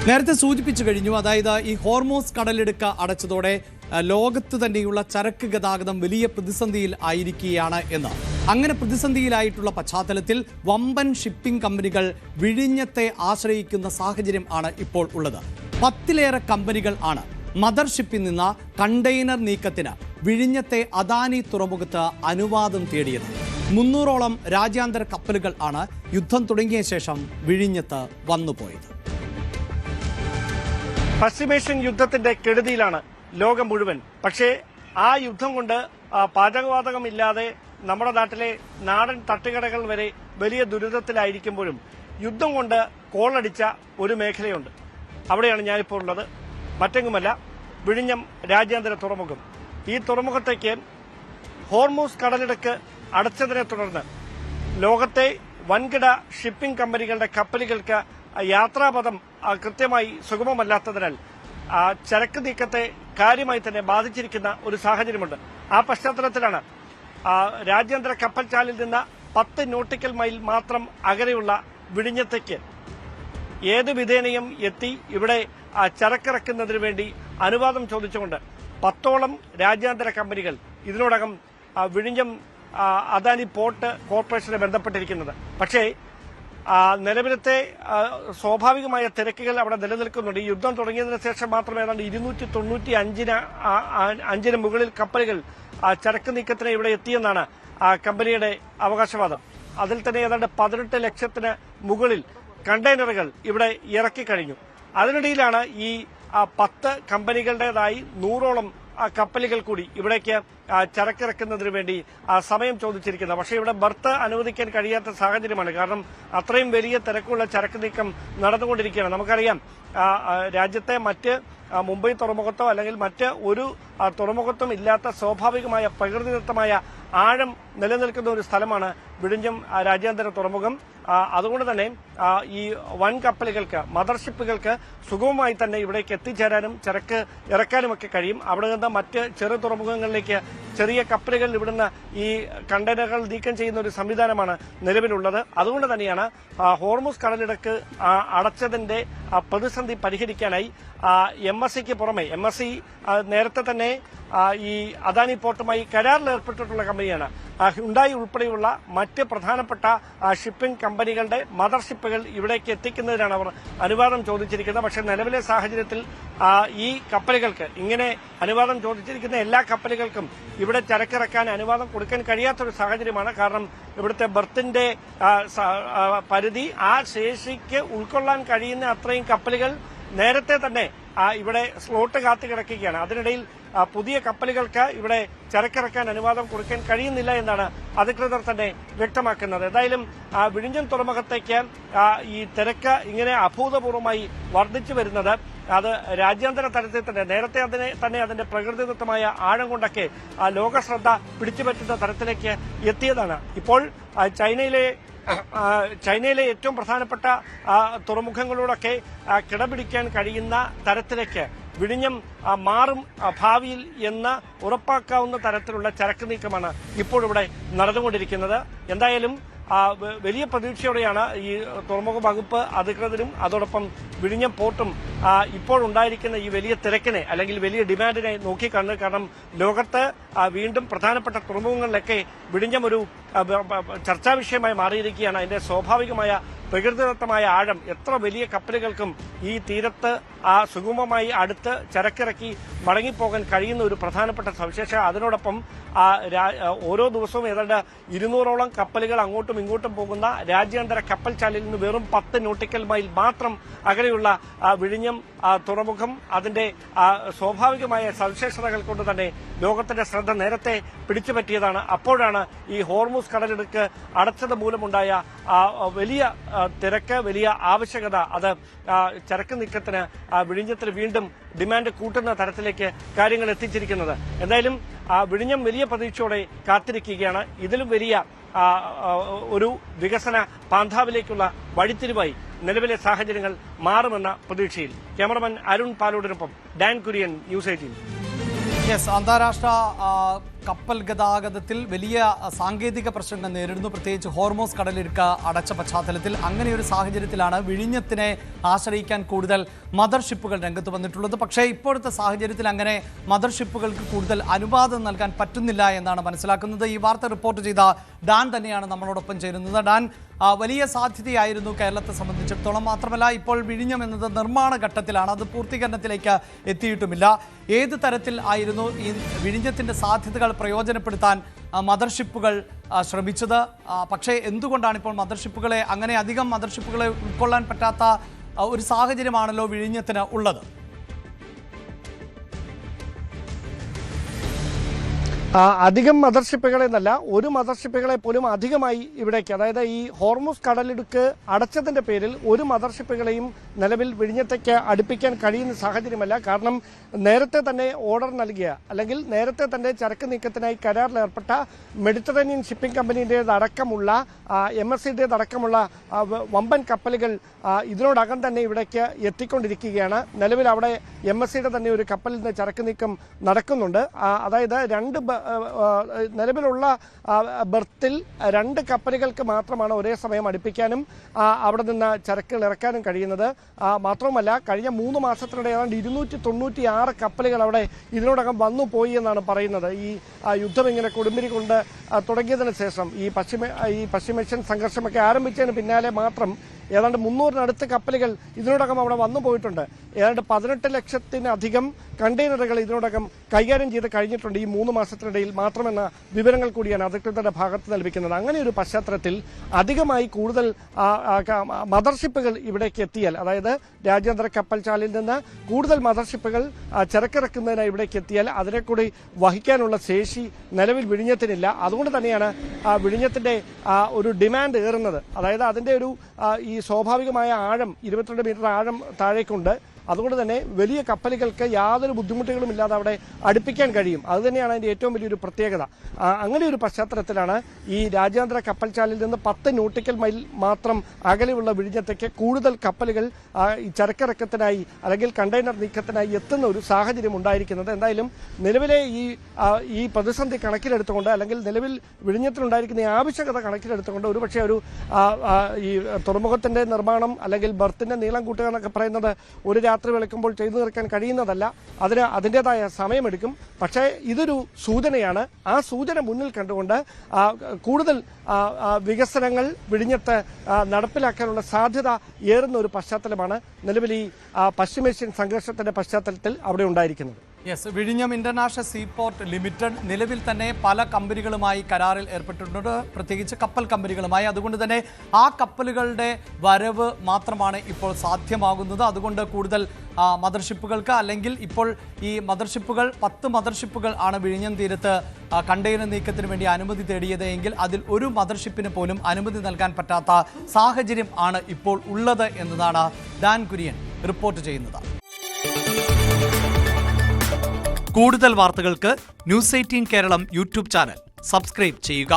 നേരത്തെ സൂചിപ്പിച്ചു കഴിഞ്ഞു. അതായത് ഈ ഹോർമോസ് കടലിടുക്ക് അടച്ചതോടെ ലോകത്ത് തന്നെയുള്ള ചരക്ക് ഗതാഗതം വലിയ പ്രതിസന്ധിയിൽ ആയിരിക്കുകയാണ് എന്ന്. അങ്ങനെ പ്രതിസന്ധിയിലായിട്ടുള്ള പശ്ചാത്തലത്തിൽ വമ്പൻ ഷിപ്പിംഗ് കമ്പനികൾ വിഴിഞ്ഞത്തെ ആശ്രയിക്കുന്ന സാഹചര്യം ആണ് ഇപ്പോൾ ഉള്ളത്. 10ലേറെ കമ്പനികൾ ആണ് മദർഷിപ്പിൽ നിന്ന് കണ്ടെയ്നർ നീക്കത്തിന് വിഴിഞ്ഞത്തെ അദാനി തുറമുഖത്ത് അനുവാദം തേടിയത്. 300ഓളം രാജ്യാന്തര കപ്പലുകൾ ആണ് യുദ്ധം തുടങ്ങിയ ശേഷം വിഴിഞ്ഞത്ത് വന്നുപോയത്. പശ്ചിമേഷ്യൻ യുദ്ധത്തിന്റെ കെടുതിയിലാണ് ലോകം മുഴുവൻ. പക്ഷേ ആ യുദ്ധം കൊണ്ട് പാചകവാതകമില്ലാതെ നമ്മുടെ നാട്ടിലെ നാടൻ തട്ടുകടകൾ വരെ വലിയ ദുരിതത്തിലായിരിക്കുമ്പോഴും യുദ്ധം കൊണ്ട് കോളടിച്ച ഒരു മേഖലയുണ്ട്. അവിടെയാണ് ഞാനിപ്പോൾ ഉള്ളത്. മറ്റെങ്ങുമല്ല, വിഴിഞ്ഞം രാജ്യാന്തര തുറമുഖം. ഈ തുറമുഖത്തേക്ക് ഹോർമൂസ് കടലിടുക്ക് അടച്ചതിനെ തുടർന്ന് ലോകത്തെ വൻകിട ഷിപ്പിംഗ് കമ്പനികളുടെ കപ്പലുകൾക്ക് യാത്രാപഥം കൃത്യമായി സുഗമമല്ലാത്തതിനാൽ ചരക്ക് നീക്കത്തെ കാര്യമായി തന്നെ ബാധിച്ചിരിക്കുന്ന ഒരു സാഹചര്യമുണ്ട്. ആ പശ്ചാത്തലത്തിലാണ് രാജ്യാന്തര കപ്പൽചാലിൽ നിന്ന് 10 നോട്ടിക്കൽ മൈൽ മാത്രം അകലെയുള്ള വിഴിഞ്ഞത്തേക്ക് ഏത് വിധേനയും എത്തി ഇവിടെ ചരക്കിറക്കുന്നതിന് വേണ്ടി അനുവാദം ചോദിച്ചുകൊണ്ട് 10ഓളം രാജ്യാന്തര കമ്പനികൾ ഇതിനോടകം വിഴിഞ്ഞം അദാനി പോർട്ട് കോർപ്പറേഷനെ ബന്ധപ്പെട്ടിരിക്കുന്നത്. പക്ഷേ നിലവിലത്തെ സ്വാഭാവികമായ തിരക്കുകൾ അവിടെ നിലനിൽക്കുന്നുണ്ട്. ഈ യുദ്ധം തുടങ്ങിയതിനു ശേഷം മാത്രം ഏതാണ്ട് 295 മുകളിൽ കപ്പലുകൾ ചരക്ക് നീക്കത്തിന് ഇവിടെ എത്തിയെന്നാണ് കമ്പനിയുടെ അവകാശവാദം. അതിൽ തന്നെ ഏതാണ്ട് 18 ലക്ഷത്തിന് മുകളിൽ കണ്ടെയ്നറുകൾ ഇവിടെ ഇറക്കിക്കഴിഞ്ഞു. അതിനിടയിലാണ് ഈ 10 കമ്പനികളുടേതായി 100ഓളം കപ്പലുകൾ കൂടി ഇവിടേക്ക് ചരക്കിറക്കുന്നതിന് വേണ്ടി സമയം ചോദിച്ചിരിക്കുന്നത്. പക്ഷേ ഇവിടെ ബർത്ത് അനുവദിക്കാൻ കഴിയാത്ത സാഹചര്യമാണ്. കാരണം അത്രയും വലിയ തിരക്കുള്ള ചരക്ക് നീക്കം നടന്നുകൊണ്ടിരിക്കുകയാണ്. നമുക്കറിയാം, രാജ്യത്തെ മറ്റ് മുംബൈ തുറമുഖത്തോ അല്ലെങ്കിൽ മറ്റ് ഒരു തുറമുഖത്തും ഇല്ലാത്ത സ്വാഭാവികമായ പ്രകൃതിദത്തമായ ആഴം നിലനിൽക്കുന്ന ഒരു സ്ഥലമാണ് വിഴിഞ്ഞം രാജ്യാന്തര തുറമുഖം. അതുകൊണ്ട് തന്നെ ഈ വൻ കപ്പലുകൾക്ക്, മദർഷിപ്പുകൾക്ക് സുഗമമായി തന്നെ ഇവിടേക്ക് എത്തിച്ചേരാനും ചരക്ക് ഇറക്കാനുമൊക്കെ കഴിയും. അവിടെ നിന്ന് മറ്റ് ചെറു തുറമുഖങ്ങളിലേക്ക് ചെറിയ കപ്പലുകൾ ഇവിടുന്ന് ഈ കണ്ടെയ്നറുകൾ നീക്കം ചെയ്യുന്ന ഒരു സംവിധാനമാണ് നിലവിലുള്ളത്. അതുകൊണ്ട് തന്നെയാണ് ഹോർമൂസ് കടലിടുക്ക് അടച്ചതിന്റെ പ്രതിസന്ധി പരിഹരിക്കാനായി MSCക്ക് പുറമെ, MSC നേരത്തെ തന്നെ ഈ അദാനി പോർട്ടുമായി കരാറിൽ ഏർപ്പെട്ടിട്ടുള്ള കമ്പനിയാണ്. ഹ്യുണ്ടായി ഉൾപ്പെടെയുള്ള മറ്റ് പ്രധാനപ്പെട്ട ഷിപ്പിംഗ് കമ്പനികളുടെ മദർഷിപ്പുകൾ ഇവിടേക്ക് എത്തിക്കുന്നതിനാണ് അവർ അനുവാദം ചോദിച്ചിരിക്കുന്നത്. പക്ഷേ നിലവിലെ സാഹചര്യത്തിൽ ഈ കപ്പലുകൾക്ക്, ഇങ്ങനെ അനുവാദം ചോദിച്ചിരിക്കുന്ന എല്ലാ കപ്പലുകൾക്കും ഇവിടെ ചരക്കിറക്കാൻ അനുവാദം കൊടുക്കാൻ കഴിയാത്തൊരു സാഹചര്യമാണ്. കാരണം ഇവിടുത്തെ ബർത്തിന്റെ പരിധി, ആ ശേഷിക്ക് ഉൾക്കൊള്ളാൻ കഴിയുന്ന അത്രയും കപ്പലുകൾ നേരത്തെ തന്നെ ഇവിടെ സ്ലോട്ട് കാത്തു കിടക്കുകയാണ്. അതിനിടയിൽ പുതിയ കപ്പലുകൾക്ക് ഇവിടെ ചരക്കിറക്കാൻ അനുവാദം കൊടുക്കാൻ കഴിയുന്നില്ല എന്നാണ് അധികൃതർ തന്നെ വ്യക്തമാക്കുന്നത്. എന്തായാലും വിഴിഞ്ഞം തുറമുഖത്തേക്ക് ഈ തിരക്ക് ഇങ്ങനെ അഭൂതപൂർവമായി വർദ്ധിച്ചു വരുന്നത് അത് രാജ്യാന്തര തലത്തിൽ തന്നെ നേരത്തെ അതിന്റെ പ്രകൃതിദത്തമായ ആഴം കൊണ്ടൊക്കെ ലോക ശ്രദ്ധ പിടിച്ചുപറ്റുന്ന തരത്തിലേക്ക് എത്തിയതാണ്. ഇപ്പോൾ ചൈനയിലെ ഏറ്റവും പ്രധാനപ്പെട്ട തുറമുഖങ്ങളോടൊക്കെ കിടപിടിക്കാൻ കഴിയുന്ന തരത്തിലേക്ക് വിഴിഞ്ഞം മാറും ഭാവിയിൽ എന്ന് ഉറപ്പാക്കാവുന്ന തരത്തിലുള്ള ചരക്ക് നീക്കമാണ് ഇപ്പോഴിവിടെ നടന്നുകൊണ്ടിരിക്കുന്നത്. എന്തായാലും വലിയ പ്രതീക്ഷയോടെയാണ് ഈ തുറമുഖ വകുപ്പ് അധികൃതരും അതോടൊപ്പം വിഴിഞ്ഞം പോർട്ടും ഇപ്പോഴുണ്ടായിരിക്കുന്ന ഈ വലിയ തിരക്കിനെ അല്ലെങ്കിൽ വലിയ ഡിമാൻഡിനെ നോക്കിക്കണ്ട്. കാരണം ലോകത്ത് വീണ്ടും പ്രധാനപ്പെട്ട തുറമുഖങ്ങളിലൊക്കെ വിഴിഞ്ഞം ഒരു ചർച്ചാ വിഷയമായി മാറിയിരിക്കുകയാണ്. അതിന്റെ സ്വാഭാവികമായ പ്രകൃതിദത്തമായ ആഴം എത്ര വലിയ കപ്പലുകൾക്കും ഈ തീരത്ത് സുഗമമായി അടുത്ത് ചരക്കിറക്കി മടങ്ങിപ്പോകാൻ കഴിയുന്ന ഒരു പ്രധാനപ്പെട്ട സവിശേഷത. അതിനോടൊപ്പം ഓരോ ദിവസവും ഏതാണ്ട് 200ഓളം കപ്പലുകൾ അങ്ങോട്ടും ഇങ്ങോട്ടും പോകുന്ന രാജ്യാന്തര കപ്പൽചാലിൽ നിന്ന് വെറും 10 നോട്ടിക്കൽ മൈൽ മാത്രം അകലെയുള്ള വിഴിഞ്ഞം തുറമുഖം അതിന്റെ സ്വാഭാവികമായ സവിശേഷതകൾ കൊണ്ട് തന്നെ ലോകത്തിന്റെ ശ്രദ്ധ നേരത്തെ പിടിച്ചുപറ്റിയതാണ്. അപ്പോഴാണ് ഈ ഹോർമൂസ് കടലിടുക്ക് അടച്ചത് മൂലമുണ്ടായ വലിയ തിരക്ക്, വലിയ ആവശ്യകത അത് ചരക്ക് നീക്കത്തിന് വിഴിഞ്ഞത്തിന് വീണ്ടും ഡിമാൻഡ് കൂട്ടുന്ന തരത്തിലേക്ക് കാര്യങ്ങൾ എത്തിച്ചിരിക്കുന്നത്. എന്തായാലും വിഴിഞ്ഞം വലിയ പ്രതീക്ഷയോടെ കാത്തിരിക്കുകയാണ്. ഇതിലും വലിയ ഒരു വികസന പാന്താവിലേക്കുള്ള വഴിത്തിരിവായി നിലവിലെ സാഹചര്യങ്ങൾ മാറുമെന്ന പ്രതീക്ഷയിൽ. ക്യാമറമാൻ അരുൺ പാലോടിനൊപ്പം ഡാൻ കുര്യൻ, ന്യൂസ് 18. അന്താരാഷ്ട്ര കപ്പൽ ഗതാഗതത്തിൽ വലിയ സാങ്കേതിക പ്രശ്നങ്ങൾ നേരിടുന്നു. പ്രത്യേകിച്ച് ഹോർമോസ് കടലിടുക്ക് അടച്ച പശ്ചാത്തലത്തിൽ അങ്ങനെ ഒരു സാഹചര്യത്തിലാണ് വിഴിഞ്ഞത്തിനെ ആശ്രയിക്കാൻ കൂടുതൽ മദർഷിപ്പുകൾ രംഗത്ത് വന്നിട്ടുള്ളത്. പക്ഷേ ഇപ്പോഴത്തെ സാഹചര്യത്തിൽ അങ്ങനെ മദർഷിപ്പുകൾക്ക് കൂടുതൽ അനുവാദം നൽകാൻ പറ്റുന്നില്ല എന്നാണ് മനസ്സിലാക്കുന്നത്. ഈ വാർത്ത റിപ്പോർട്ട് ചെയ്ത ഡാൻ തന്നെയാണ് നമ്മളോടൊപ്പം ചേരുന്നത്. ഡാൻ, വലിയ സാധ്യതയായിരുന്നു കേരളത്തെ സംബന്ധിച്ചിടത്തോളം. മാത്രമല്ല, ഇപ്പോൾ വിഴിഞ്ഞം എന്നത് നിർമ്മാണ ഘട്ടത്തിലാണ്, അത് പൂർത്തീകരണത്തിലേക്ക് എത്തിയിട്ടുമില്ല. ഏത് തരത്തിൽ ആയിരുന്നു ഈ വിഴിഞ്ഞത്തിൻ്റെ സാധ്യതകൾ പ്രയോജനപ്പെടുത്താൻ മദർഷിപ്പുകൾ ശ്രമിച്ചത്? പക്ഷേ എന്തുകൊണ്ടാണ് ഇപ്പോൾ മദർഷിപ്പുകളെ അങ്ങനെ അധികം മദർഷിപ്പുകളെ ഉൾക്കൊള്ളാൻ പറ്റാത്ത ഒരു സാഹചര്യമാണല്ലോ വിഴിഞ്ഞത്തിന് ഉള്ളത്? അധികം മദർഷിപ്പുകളെന്നല്ല, ഒരു മദർഷിപ്പുകളെ പോലും അധികമായി ഇവിടേക്ക്, അതായത് ഈ ഹോർമൂസ് കടലിടുക്ക് അടച്ചതിന്റെ പേരിൽ ഒരു മദർഷിപ്പുകളെയും നിലവിൽ വിഴിഞ്ഞത്തേക്ക് അടുപ്പിക്കാൻ കഴിയുന്ന സാഹചര്യമല്ല. കാരണം നേരത്തെ തന്നെ ഓർഡർ നൽകിയ, അല്ലെങ്കിൽ നേരത്തെ തന്നെ ചരക്ക് നീക്കത്തിനായി കരാറിലേർപ്പെട്ട മെഡിറ്ററേനിയൻ ഷിപ്പിംഗ് കമ്പനിയുടേതടക്കമുള്ള MSCയുടേതടക്കമുള്ള വമ്പൻ കപ്പലുകൾ ഇതിനോടകം തന്നെ ഇവിടേക്ക് എത്തിക്കൊണ്ടിരിക്കുകയാണ്. നിലവിൽ അവിടെ MSCയുടെ തന്നെ ഒരു കപ്പലിൽ നിന്ന് ചരക്ക് നീക്കം നടക്കുന്നുണ്ട്. അതായത് നിലവിലുള്ള ബർത്തിൽ 2 കപ്പലുകൾക്ക് മാത്രമാണ് ഒരേ സമയം അടുപ്പിക്കാനും അവിടെ നിന്ന് ചരക്കുകൾ ഇറക്കാനും കഴിയുന്നത്. മാത്രവുമല്ല, കഴിഞ്ഞ 3 മാസത്തിനിടെ ഏതാണ്ട് 296 കപ്പലുകൾ അവിടെ ഇതിനോടകം വന്നു പോയി എന്നാണ് പറയുന്നത്. ഈ യുദ്ധം ഇങ്ങനെ കൊടുമ്പിരി കൊണ്ട് തുടങ്ങിയതിനു ശേഷം, ഈ പശ്ചിമേഷ്യൻ സംഘർഷമൊക്കെ ആരംഭിച്ചതിന് പിന്നാലെ മാത്രം ഏതാണ്ട് 300-നടുത്ത് കപ്പലുകൾ ഇതിനോടകം അവിടെ വന്നു പോയിട്ടുണ്ട്. ഏതാണ്ട് 18 ലക്ഷത്തിലധികം കണ്ടെയ്നറുകൾ ഇതിനോടകം കൈകാര്യം ചെയ്ത് കഴിഞ്ഞിട്ടുണ്ട് ഈ 3 മാസത്തിനിടയിൽ മാത്രമെന്ന വിവരങ്ങൾ കൂടിയാണ് അധികൃതരുടെ ഭാഗത്ത് ലഭിക്കുന്നത്. അങ്ങനെ ഒരു പശ്ചാത്തലത്തിൽ അധികമായി കൂടുതൽ മദർഷിപ്പുകൾ ഇവിടേക്ക് എത്തിയാൽ, അതായത് രാജ്യാന്തര കപ്പൽശാലയിൽ നിന്ന് കൂടുതൽ മദർഷിപ്പുകൾ ചരക്കിറക്കുന്നതിനായി ഇവിടേക്ക് എത്തിയാൽ അതിനെ കൂടി വഹിക്കാനുള്ള ശേഷി നിലവിൽ വിഴിഞ്ഞത്തിനില്ല. അതുകൊണ്ട് തന്നെയാണ് വിഴിഞ്ഞത്തിന്റെ ഒരു ഡിമാൻഡ് ഏറുന്നത്. അതായത് അതിന്റെ ഒരു ഈ സ്വാഭാവികമായ ആഴം 22 മീറ്റർ ആഴം താഴേക്കുണ്ട്. അതുകൊണ്ട് തന്നെ വലിയ കപ്പലുകൾക്ക് യാതൊരു ബുദ്ധിമുട്ടുകളും ഇല്ലാതെ അവിടെ അടുപ്പിക്കാൻ കഴിയും. അതുതന്നെയാണ് അതിൻ്റെ ഏറ്റവും വലിയൊരു പ്രത്യേകത. അങ്ങനെ ഒരു പശ്ചാത്തലത്തിലാണ് ഈ രാജ്യാന്തര കപ്പൽശാലയിൽ നിന്ന് 10 നോട്ടിക്കൽ മൈൽ മാത്രം അകലെയുള്ള വിഴിഞ്ഞത്തേക്ക് കൂടുതൽ കപ്പലുകൾ ഈ ചരക്കിറക്കത്തിനായി അല്ലെങ്കിൽ കണ്ടെയ്നർ നീക്കത്തിനായി എത്തുന്ന ഒരു സാഹചര്യം ഉണ്ടായിരിക്കുന്നത്. എന്തായാലും നിലവിലെ ഈ പ്രതിസന്ധി കണക്കിലെടുത്തുകൊണ്ട്, അല്ലെങ്കിൽ നിലവിൽ വിഴിഞ്ഞത്തിനുണ്ടായിരിക്കുന്ന ഈ ആവശ്യകത കണക്കിലെടുത്തുകൊണ്ട്, ഒരുപക്ഷെ ഈ തുറമുഖത്തിന്റെ നിർമ്മാണം അല്ലെങ്കിൽ ബർത്തിന്റെ നീളം കൂട്ടുക എന്നൊക്കെ പറയുന്നത് ഒരു രാത്രി വെളുക്കുമ്പോൾ ചെയ്തു തീർക്കാൻ കഴിയുന്നതല്ല. അതിന് അതിൻ്റെതായ സമയമെടുക്കും. പക്ഷേ ഇതൊരു സൂചനയാണ്. ആ സൂചന മുന്നിൽ കണ്ടുകൊണ്ട് കൂടുതൽ വികസനങ്ങൾ വിഴിഞ്ഞത്ത് നടപ്പിലാക്കാനുള്ള സാധ്യത ഏറുന്ന ഒരു പശ്ചാത്തലമാണ് നിലവിൽ ഈ പശ്ചിമേഷ്യൻ സംഘർഷത്തിന്റെ പശ്ചാത്തലത്തിൽ അവിടെ ഉണ്ടായിരിക്കുന്നത്. യെസ്, വിഴിഞ്ഞം ഇന്റർനാഷണൽ സീപോർട്ട് ലിമിറ്റഡ് നിലവിൽ തന്നെ പല കമ്പനികളുമായി കരാറിൽ ഏർപ്പെട്ടിട്ടുണ്ട്, പ്രത്യേകിച്ച് കപ്പൽ കമ്പനികളുമായി. അതുകൊണ്ട് തന്നെ ആ കപ്പലുകളുടെ വരവ് മാത്രമാണ് ഇപ്പോൾ സാധ്യമാകുന്നത്. അതുകൊണ്ട് കൂടുതൽ മദർഷിപ്പുകൾക്ക്, അല്ലെങ്കിൽ ഇപ്പോൾ ഈ മദർഷിപ്പുകൾ 10 മദർഷിപ്പുകൾ ആണ് വിഴിഞ്ഞം തീരത്ത് കണ്ടെയ്നർ നീക്കത്തിന് വേണ്ടി അനുമതി തേടിയത് എങ്കിൽ അതിൽ ഒരു മദർഷിപ്പിന് പോലും അനുമതി നൽകാൻ പറ്റാത്ത സാഹചര്യം ആണ് ഇപ്പോൾ ഉള്ളത് എന്നതാണ് ഡാൻ കുര്യൻ റിപ്പോർട്ട് ചെയ്യുന്നത്. കൂടുതൽ വാർത്തകൾക്ക് News 18 Keralam YouTube channel subscribe ചെയ്യുക.